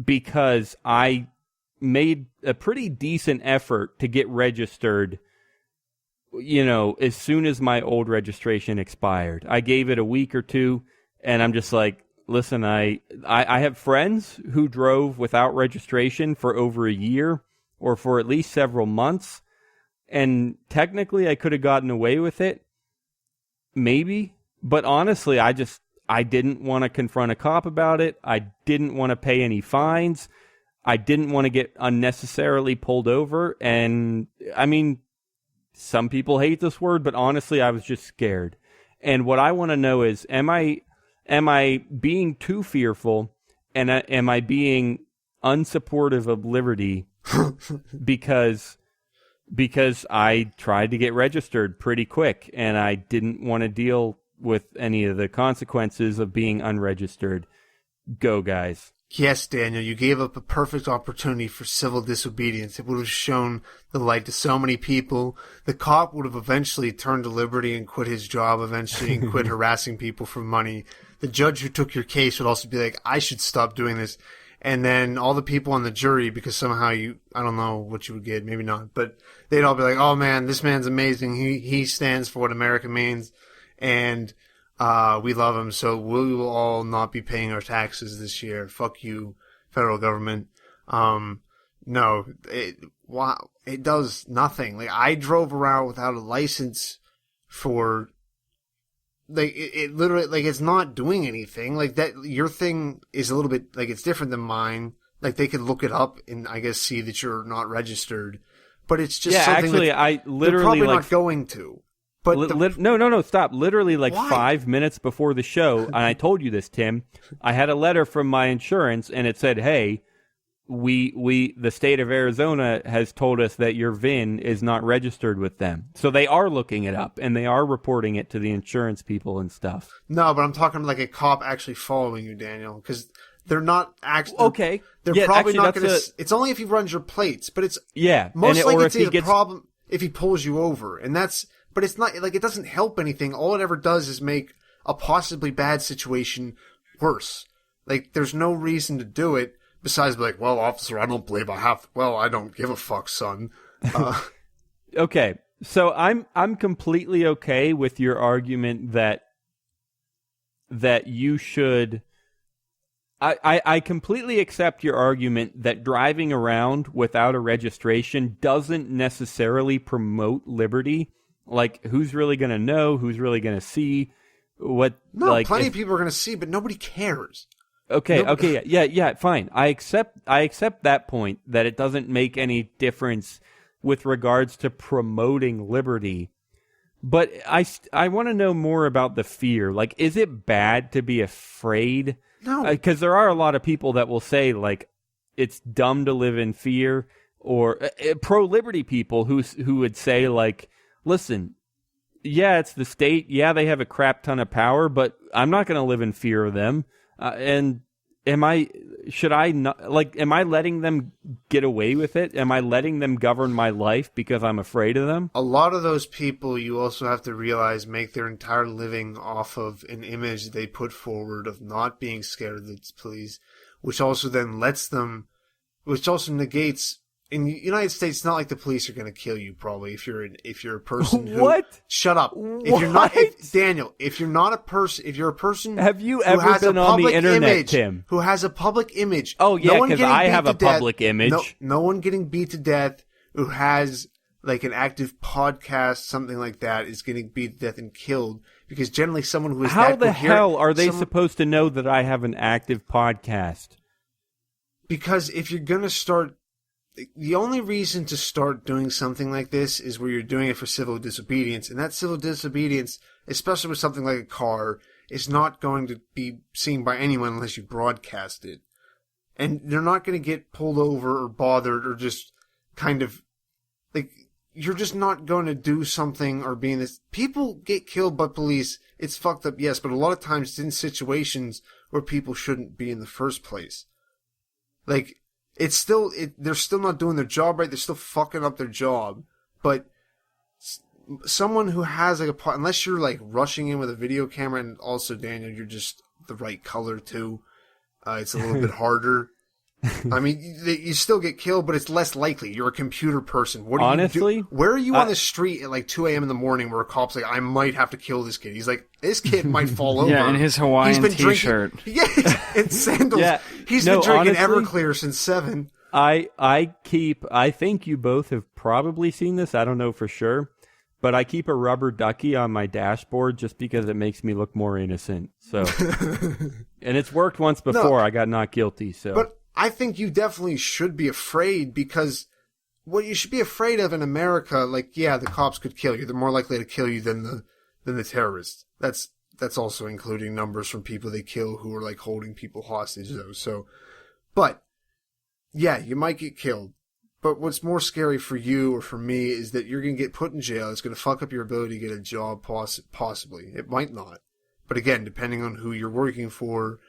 because I made a pretty decent effort to get registered, as soon as my old registration expired. I gave it a week or two, and I'm just like, listen, I have friends who drove without registration for over a year or for at least several months, and technically I could have gotten away with it, maybe, but honestly, I didn't want to confront a cop about it. I didn't want to pay any fines. I didn't want to get unnecessarily pulled over. And I mean, some people hate this word, but honestly, I was just scared. And what I want to know is, am I being too fearful, and am I being unsupportive of liberty because I tried to get registered pretty quick and I didn't want to deal with any of the consequences of being unregistered? Go, guys. Yes, Daniel, you gave up a perfect opportunity for civil disobedience. It would have shown the light to so many people. The cop would have eventually turned to liberty and quit his job eventually and quit harassing people for money. The judge who took your case would also be like, I should stop doing this. And then all the people on the jury, because somehow I don't know what you would get, maybe not, but they'd all be like, oh man, this man's amazing. He stands for what America means. And we love him, so we will all not be paying our taxes this year. Fuck you, federal government. No, it does nothing. Like, I drove around without a license for, like, it literally, like, it's not doing anything. Like, that, your thing is a little bit, like, it's different than mine. Like, they could look it up and, I guess, see that you're not registered. But it's just something actually, that I literally, they're probably not going to. But no, stop. Literally, like, Why? 5 minutes before the show, and I told you this, Tim, I had a letter from my insurance, and it said, hey, the state of Arizona has told us that your VIN is not registered with them. So they are looking it up, and they are reporting it to the insurance people and stuff. No, but I'm talking like a cop actually following you, Daniel, because they're not actually... Okay. They're probably not going to... It's only if he runs your plates, but it's... Yeah. Most likely it's a problem if he pulls you over, and that's... But it's not, like, it doesn't help anything. All it ever does is make a possibly bad situation worse. Like, there's no reason to do it besides be like, well, officer, I don't believe I have, well, I don't give a fuck, son. Okay. So I'm completely okay with your argument that you should, I completely accept your argument that driving around without a registration doesn't necessarily promote liberty. Like, who's really going to know? Who's really going to see? What? No, like, plenty of people are going to see, but nobody cares. Okay, yeah, fine. I accept that point, that it doesn't make any difference with regards to promoting liberty. But I want to know more about the fear. Like, is it bad to be afraid? No. Because there are a lot of people that will say, like, it's dumb to live in fear, or pro-liberty people who would say, like, listen, yeah, it's the state. Yeah, they have a crap ton of power, but I'm not going to live in fear of them. And am I letting them get away with it? Am I letting them govern my life because I'm afraid of them? A lot of those people, you also have to realize, make their entire living off of an image they put forward of not being scared of the police, which also negates. In the United States, it's not like the police are going to kill you, probably, if you're a person who... What? Shut up. What? If you're not... Daniel, if you're a person... Have you ever been on the internet, Tim? Who has a public image... Oh, yeah, because I have a public image. No one getting beat to death, who has, like, an active podcast, something like that, is getting beat to death and killed. Because generally someone who is How the hell are they supposed to know that I have an active podcast? Because if you're going to start... The only reason to start doing something like this is where you're doing it for civil disobedience. And that civil disobedience, especially with something like a car, is not going to be seen by anyone unless you broadcast it. And they're not going to get pulled over or bothered or just kind of... Like, you're just not going to do something or be in this... People get killed by police. It's fucked up, yes, but a lot of times it's in situations where people shouldn't be in the first place. Like... they're still not doing their job right. They're still fucking up their job. But someone who has like unless you're like rushing in with a video camera, and also Daniel, you're just the right color too. It's a little bit harder. I mean, you still get killed, but it's less likely. You're a computer person. What do Honestly, you do? Where are you on the street at like 2 a.m. in the morning where a cop's like, I might have to kill this kid? He's like, this kid might fall over. Yeah, in his Hawaiian t-shirt. Yeah, and sandals. Yeah. He's been drinking Everclear since 7. I think you both have probably seen this. I don't know for sure. But I keep a rubber ducky on my dashboard just because it makes me look more innocent. So, and it's worked once before. I got not guilty. So, but I think you definitely should be afraid, because what you should be afraid of in America, like, yeah, the cops could kill you. They're more likely to kill you than the terrorists. That's also including numbers from people they kill who are like holding people hostage though. So, but yeah, you might get killed. But what's more scary for you or for me is that you're going to get put in jail. It's going to fuck up your ability to get a job, possibly. It might not. But again, depending on who you're working for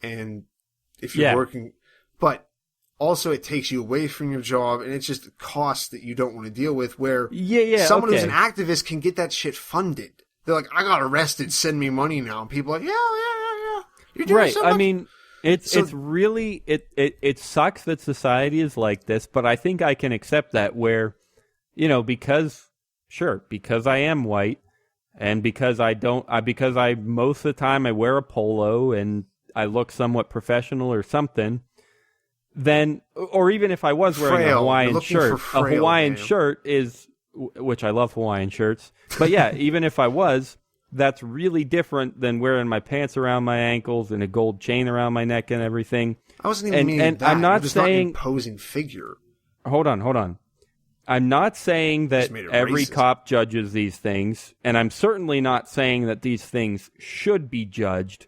and if you're working. But also it takes you away from your job, and it's just a cost that you don't want to deal with, where someone who's an activist can get that shit funded. They're like, I got arrested, send me money now. And people are like, yeah. You're doing so much. I mean... It's really it sucks that society is like this, but I think I can accept that, where, because I am white, and because I most of the time I wear a polo and I look somewhat professional or something, then, or even if I was wearing a Hawaiian shirt, shirt is, which I love Hawaiian shirts, but yeah, even if I was, that's really different than wearing my pants around my ankles and a gold chain around my neck and everything. I wasn't even meaning that. I'm not saying... not imposing figure. Hold on. I'm not saying that every cop judges these things, and I'm certainly not saying that these things should be judged,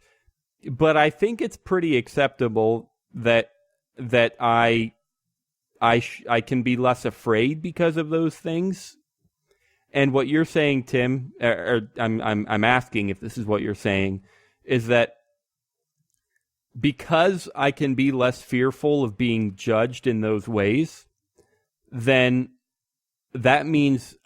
but I think it's pretty acceptable that I can be less afraid because of those things. And what you're saying, Tim, or I'm asking if this is what you're saying, is that because I can be less fearful of being judged in those ways, then that means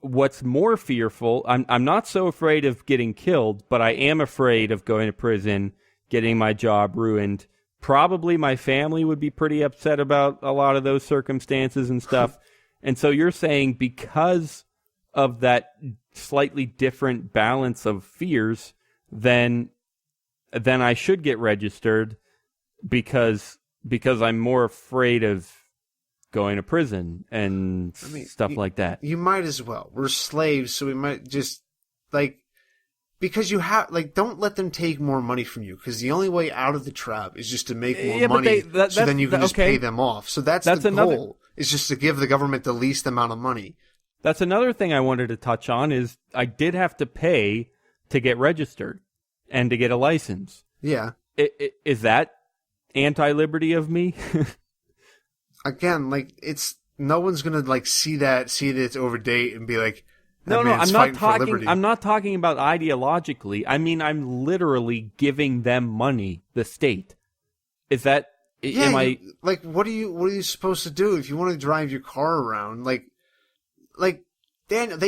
what's more fearful, I'm not so afraid of getting killed, but I am afraid of going to prison, getting my job ruined. Probably my family would be pretty upset about a lot of those circumstances and stuff. And so you're saying because of that slightly different balance of fears, then I should get registered because I'm more afraid of going to prison and stuff like that. You might as well. We're slaves, so we might just, because you have, don't let them take more money from you, because the only way out of the trap is just to make more money, so then you can just pay them off. So that's the goal. Is just to give the government the least amount of money. That's another thing I wanted to touch on, is I did have to pay to get registered and to get a license. Yeah. Is that anti-liberty of me? Again, it's no one's gonna see that it's over date and be like, no, I'm not talking about ideologically. I mean, I'm literally giving them money, the state. Is that? Yeah, what are you supposed to do if you want to drive your car around? Dan,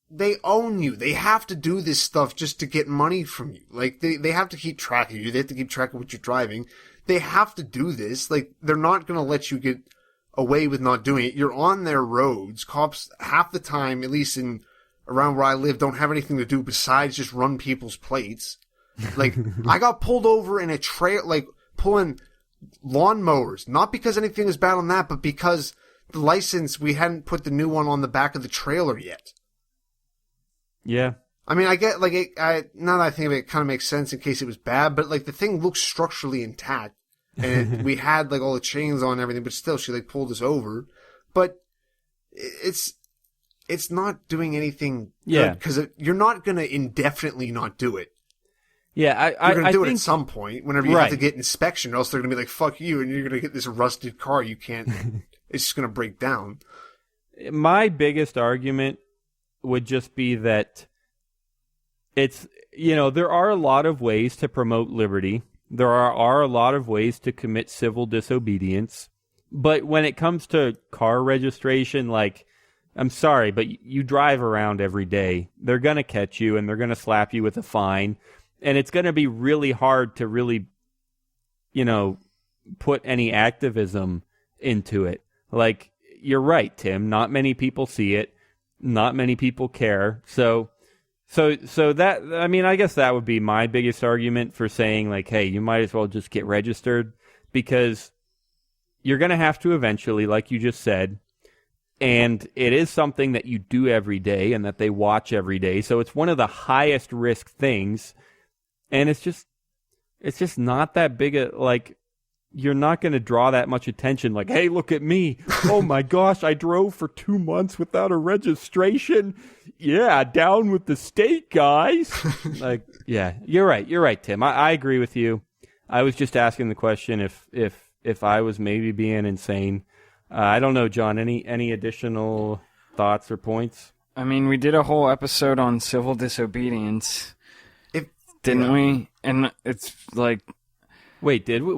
they own you. They have to do this stuff just to get money from you. They have to keep track of you. They have to keep track of what you're driving. They have to do this. They're not going to let you get away with not doing it. You're on their roads. Cops, half the time, at least around where I live, don't have anything to do besides just run people's plates. I got pulled over in a trail, pulling lawnmowers, not because anything was bad on that, but because the license, we hadn't put the new one on the back of the trailer yet. Yeah. I mean, I get, now that I think of it, it kind of makes sense in case it was bad, but the thing looks structurally intact, and we had all the chains on and everything, but still she pulled us over. But it's not doing anything good, because you're not going to indefinitely not do it. Yeah, you're going to do it at some point, whenever you have to get inspection, or else they're going to be like, fuck you, and you're going to get this rusted car you can't, it's just going to break down. My biggest argument would just be that it's, there are a lot of ways to promote liberty. There are a lot of ways to commit civil disobedience. But when it comes to car registration, I'm sorry, but you drive around every day. They're going to catch you, and they're going to slap you with a fine. And it's going to be really hard to really, put any activism into it. Like, you're right, Tim. Not many people see it. Not many people care. So that, I mean, I guess that would be my biggest argument for saying, like, hey, you might as well just get registered, because you're going to have to eventually, like you just said, and it is something that you do every day and that they watch every day. So it's one of the highest risk things, and it's just not that big a, like, you're not going to draw that much attention. Like, hey, look at me. Oh my gosh, I drove for 2 months without a registration. Yeah, down with the state, guys. Like, yeah, you're right, Tim. I agree with you. I was just asking the question if I was maybe being insane. I don't know, John, any additional thoughts or points? I mean, we did a whole episode on civil disobedience, didn't we? And it's like... Wait, did we?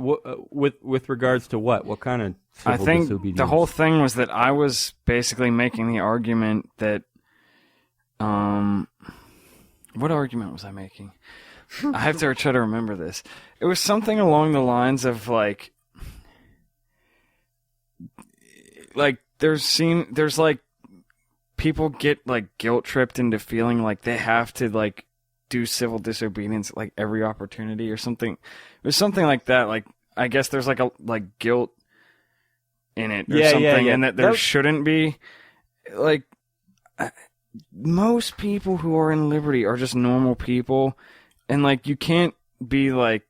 With regards to what? What kind of civil disobedience? I think the whole thing was that I was basically making the argument that... what argument was I making? I have to try to remember this. It was something along the lines of, like there's like people get like guilt tripped into feeling like they have to like do civil disobedience like every opportunity or something. It was something like that. Like, I guess there's like a guilt in it or something, and that there shouldn't be. Like, most people who are in Liberty are just normal people, and like you can't be like,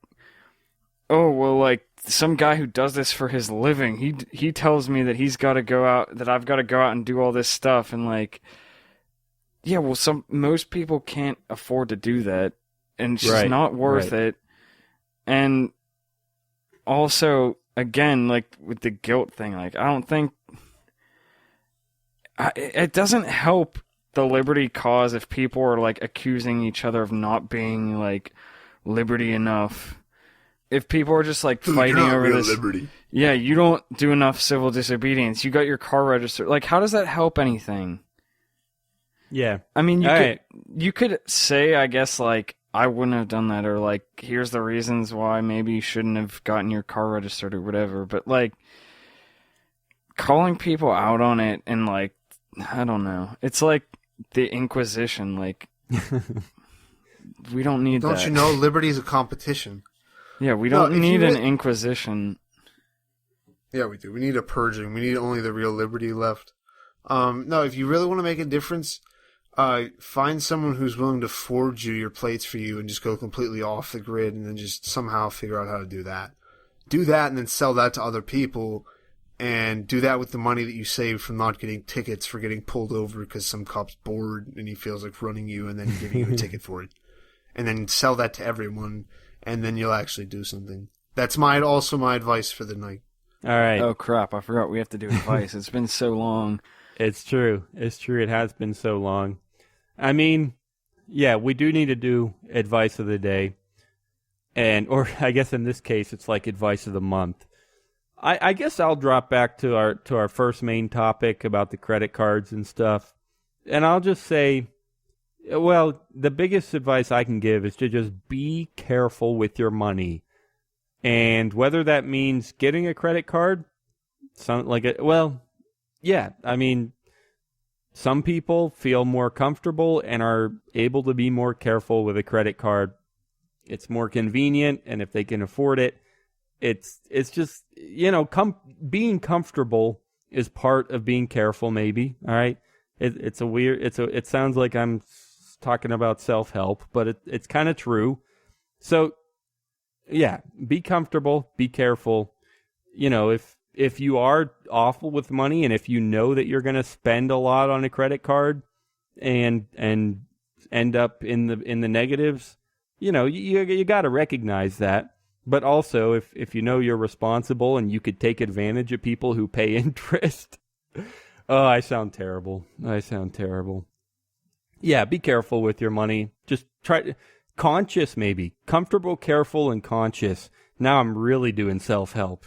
oh well, like some guy who does this for his living, he tells me that he's got to go out, that I've got to go out and do all this stuff, and like, yeah, well, most people can't afford to do that, and it's just not worth it. And also, again, like with the guilt thing, like I don't think it doesn't help the Liberty cause if people are like accusing each other of not being like Liberty enough. If people are just like fighting over this, Liberty. Yeah, you don't do enough civil disobedience. You got your car registered. Like, how does that help anything? Yeah, I mean, you could say, I guess, like, I wouldn't have done that, or like, here's the reasons why maybe you shouldn't have gotten your car registered or whatever. But like, calling people out on it and like, I don't know. It's like the Inquisition. Like, we don't need that. Don't you know Liberty's a competition? Yeah, we don't need an Inquisition. Yeah, we do. We need a purging. We need only the real Liberty left. No, if you really want to make a difference, find someone who's willing to forge your plates for you and just go completely off the grid, and then just somehow figure out how to do that. Do that and then sell that to other people, and do that with the money that you save from not getting tickets for getting pulled over because some cop's bored and he feels like running you and then giving you a ticket for it. And then sell that to everyone, and then you'll actually do something. That's also my advice for the night. All right. Oh, crap. I forgot we have to do advice. It's been so long. It's true. It has been so long. I mean, yeah, we do need to do advice of the day. Or I guess in this case, it's like advice of the month. I guess I'll drop back to our first main topic about the credit cards and stuff. And I'll just say, well, the biggest advice I can give is to just be careful with your money. And whether that means getting a credit card, yeah, I mean, some people feel more comfortable and are able to be more careful with a credit card. It's more convenient, and if they can afford it, it's just, being comfortable is part of being careful, maybe, all right? It sounds like I'm talking about self-help, but it's kind of true. So, yeah, be comfortable, be careful. If you are awful with money, and if you know that you're going to spend a lot on a credit card and end up in the negatives, you got to recognize that. But also, if you know you're responsible and you could take advantage of people who pay interest. Oh, I sound terrible. Yeah, be careful with your money. Just conscious maybe. Comfortable, careful, and conscious. Now I'm really doing self-help.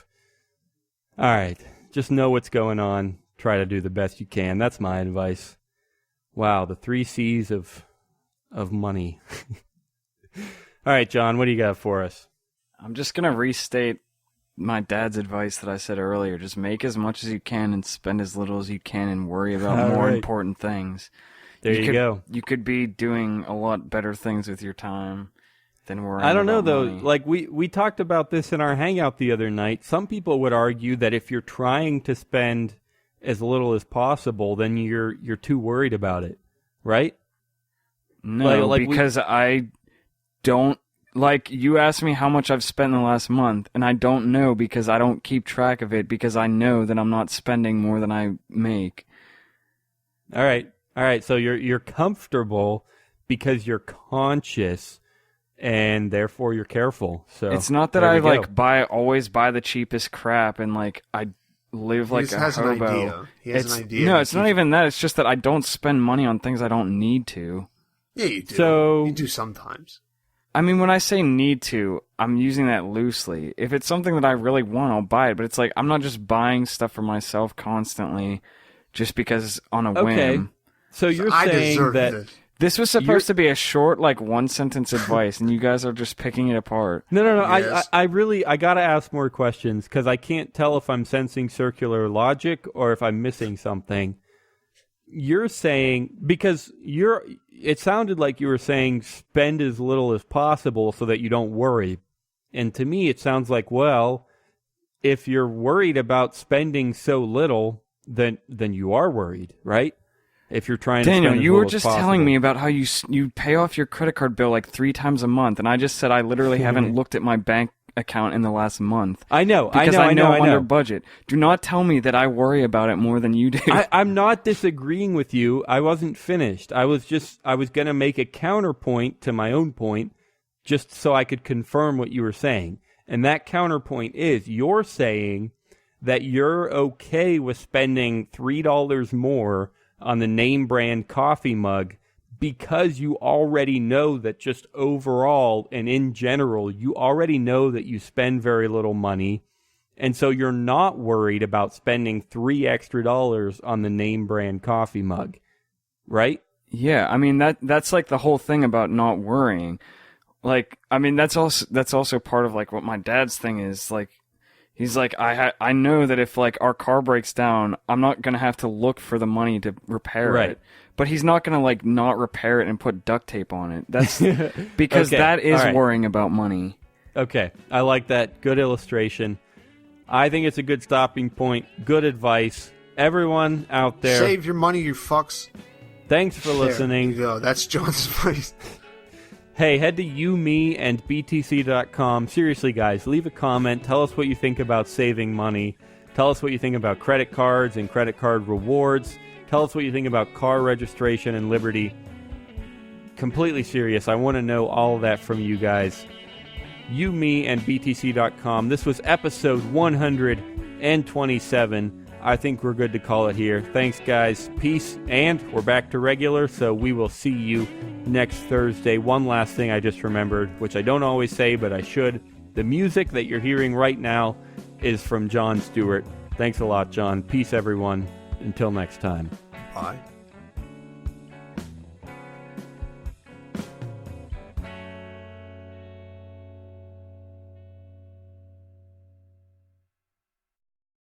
All right, just know what's going on. Try to do the best you can. That's my advice. Wow, the 3 C's of money. All right, John, what do you got for us? I'm just going to restate my dad's advice that I said earlier. Just make as much as you can and spend as little as you can and worry about more important things. There you go. You could be doing a lot better things with your time than worrying I don't know, about though. money. Like, we talked about this in our hangout the other night. Some people would argue that if you're trying to spend as little as possible, then you're too worried about it, right? No, because I don't... Like, you asked me how much I've spent in the last month, and I don't know because I don't keep track of it because I know that I'm not spending more than I make. All right. So you're comfortable because you're conscious, and therefore you're careful. So it's not that I always buy the cheapest crap, and like I live like a hobo. He has an idea. No, it's not even that. It's just that I don't spend money on things I don't need to. Yeah, you do. So you do sometimes. I mean, when I say need to, I'm using that loosely. If it's something that I really want, I'll buy it. But it's like, I'm not just buying stuff for myself constantly just because on a whim. So you're saying that... This was supposed to be a short, like, one-sentence advice, and you guys are just picking it apart. No. Yes. I got to ask more questions because I can't tell if I'm sensing circular logic or if I'm missing something. You're saying... Because it sounded like you were saying spend as little as possible so that you don't worry. And to me, it sounds like, well, if you're worried about spending so little, then you are worried, right? If you're trying to spend Daniel, as you little were just as possible. telling me about how you pay off your credit card bill like 3 times a month, and I just said I literally haven't looked at my bank account in the last month. I know. Because I know I'm under budget. Do not tell me that I worry about it more than you do. I'm not disagreeing with you. I wasn't finished. I was going to make a counterpoint to my own point just so I could confirm what you were saying. And that counterpoint is you're saying that you're okay with spending $3 more on the name brand coffee mug because you already know that just overall and in general, you already know that you spend very little money. And so you're not worried about spending $3 extra on the name brand coffee mug, right? Yeah, I mean, that's like the whole thing about not worrying. Like, I mean, that's also part of like what my dad's thing is. Like, he's like, I know that if like our car breaks down, I'm not gonna have to look for the money to repair it. But he's not gonna like not repair it and put duct tape on it. That's because that is worrying about money. Okay, I like that. Good illustration. I think it's a good stopping point. Good advice. Everyone out there, save your money, you fucks. Thanks for listening. There you go. That's John's advice. Hey, head to me and btc.com. Seriously, guys, leave a comment. Tell us what you think about saving money. Tell us what you think about credit cards and credit card rewards. Tell us what you think about car registration and liberty. Completely serious. I want to know all of that from you guys. me and btc.com. This was episode 127. I think we're good to call it here. Thanks, guys. Peace. And we're back to regular, so we will see you next Thursday. One last thing I just remembered, which I don't always say, but I should. The music that you're hearing right now is from Jon Stewart. Thanks a lot, John. Peace, everyone. Until next time. Bye.